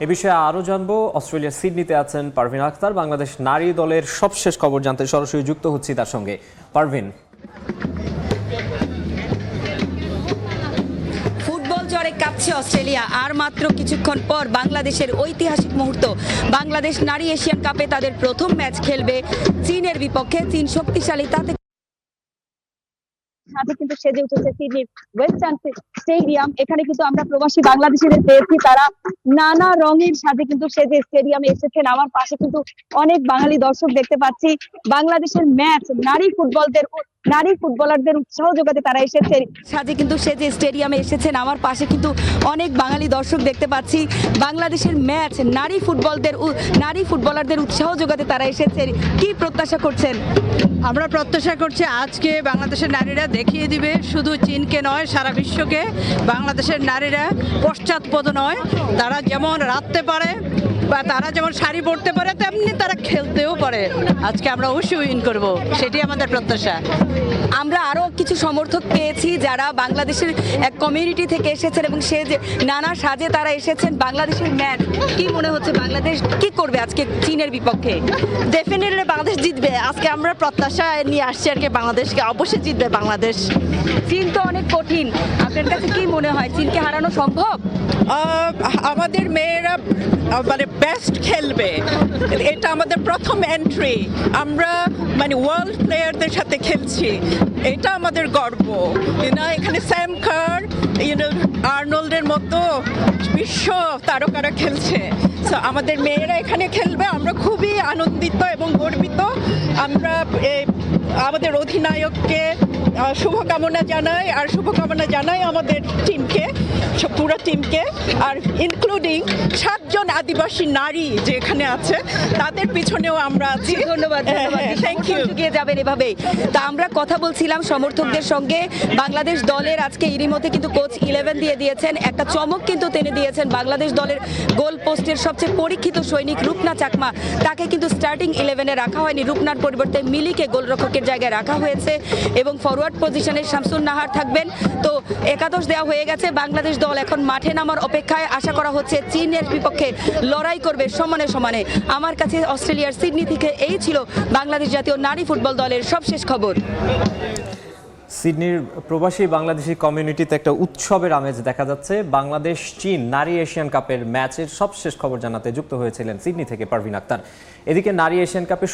এ বিষয়ে আরও জানবো। অস্ট্রেলিয়ার সিডনিতে আছেন পারভিন আক্তার। বাংলাদেশ নারী দলের সবশেষ খবর জানতে সরাসরি যুক্ত হচ্ছি তার সঙ্গে। পারভিন, ফুটবল জ্বরে কাঁপছে অস্ট্রেলিয়া। আর মাত্র কিছুক্ষণ পর বাংলাদেশের ঐতিহাসিক মুহূর্ত। বাংলাদেশ নারী এশিয়ান কাপে তাদের প্রথম ম্যাচ খেলবে চীনের বিপক্ষে। চীন শক্তিশালী, তাতে সাথে কিন্তু সেজে উঠেছে সিডনির ওয়েস্টার্ন স্টেডিয়াম। এখানে কিন্তু আমরা প্রবাসী বাংলাদেশিদের পেয়েছি, তারা নানা রঙের সাথে কিন্তু সেজে স্টেডিয়ামে এসেছেন। আমার পাশে কিন্তু অনেক বাঙালি দর্শক দেখতে পাচ্ছি। বাংলাদেশের ম্যাচ, নারী ফুটবলারদের উৎসাহ যোগাতে তারা এসেছে সাজে কিন্তু সেজে স্টেডিয়ামে এসেছেন। আমার পাশে কিন্তু অনেক বাঙালি দর্শক দেখতে পাচ্ছি। বাংলাদেশের ম্যাচ, নারী ফুটবলারদের উৎসাহ যোগাতে তারা এসেছে। কি প্রত্যাশা করছেন? আমরা প্রত্যাশা করছি আজকে বাংলাদেশের নারীরা দেখিয়ে দিবে শুধু চীনকে নয়, সারা বিশ্বকে বাংলাদেশের নারীরা পশ্চাৎপদ নয়। তারা যেমন রাঁধতে পারে বা তারা যেমন শাড়ি পরতে পারে, তেমনি তারা খেলতেও পারে। আজকে আমরা অবশ্যই উইন করব, সেটি আমাদের প্রত্যাশা। আমরা আরো কিছু সমর্থক পেয়েছি যারা বাংলাদেশের এক কমিউনিটি থেকে এসেছেন এবং সে যে নানা সাজে তারা এসেছেন। বাংলাদেশের ম্যাচ কি মনে হচ্ছে, বাংলাদেশ কি করবে আজকে চীনের বিপক্ষে? ডেফিনেটলি বাংলাদেশ জিতবে। আজকে আমরা প্রত্যাশা নিয়ে আসছি আর কি, বাংলাদেশকে অবশ্যই জিতবে বাংলাদেশ। চীন তো অনেক কঠিন, আপনার কাছে কি মনে হয় চীনকে হারানো সম্ভব? আমাদের মেয়েরা মানে বেস্ট খেলবে, এটা আমাদের প্রথম এন্ট্রি। আমরা মানে ওয়ার্ল্ড প্লেয়ারদের সাথে খেলছি, এটা আমাদের গর্ব। এখানে স্যাম কার, আর্নল্ডের মতো বিশ্ব তারকারা খেলছে। সো আমাদের মেয়েরা এখানে খেলবে, আমরা খুবই আনন্দিত এবং গর্বিত। আমরা আমাদের অধিনায়ককে শুভকামনা জানাই, আর শুভকামনা জানাই আমাদের টিমকে, পুরো টিমকে, আর ইনক্লুডিং 7 জন আদিবাসী নারী যে এখানে আছে, তাদের পিছনেও আমরা আছি। ধন্যবাদ, থ্যাংক ইউ। এগিয়ে যাবেন এভাবে। তা আমরা কথা বলছিলাম সমর্থকদের সঙ্গে। বাংলাদেশ দলের আজকে এরই মধ্যে কিন্তু কোচ 11 দিয়ে দিয়েছেন। একটা চমক কিন্তু টেনে দিয়েছেন। বাংলাদেশ দলের গোল পোস্টের সবচেয়ে পরীক্ষিত সৈনিক রূপনা চাকমা, তাকে কিন্তু স্টার্টিং 11-এ রাখা হয়নি। রূপনার পরিবর্তে মিলিকে গোলরক্ষকের জায়গায় রাখা হয়েছে এবং ফরওয়ার্ড পজিশনে শামসুন নাহার থাকবেন। তো একাদশ দেওয়া হয়ে গেছে। বাংলাদেশ দল এখন মাঠে নামার অপেক্ষায়। আশা করা হচ্ছে চীনের বিপক্ষে লড়াই করবে সমানে সমানে। আমার কাছে অস্ট্রেলিয়ার সিডনি থেকে এই ছিল বাংলাদেশ জাতীয় নারী ফুটবল দলের সবশেষ খবর। সিডনির প্রবাসী বাংলাদেশি কমিউনিটিতে একটা উৎসবের আমেজ দেখা যাচ্ছে। বাংলাদেশ চীন নারী এশিয়ান কাপের ম্যাচের সবশেষ খবর জানাতে যুক্ত হয়েছিলেন সিডনি থেকে পারভিন আক্তার। এদিকে নারী এশিয়ান কাপে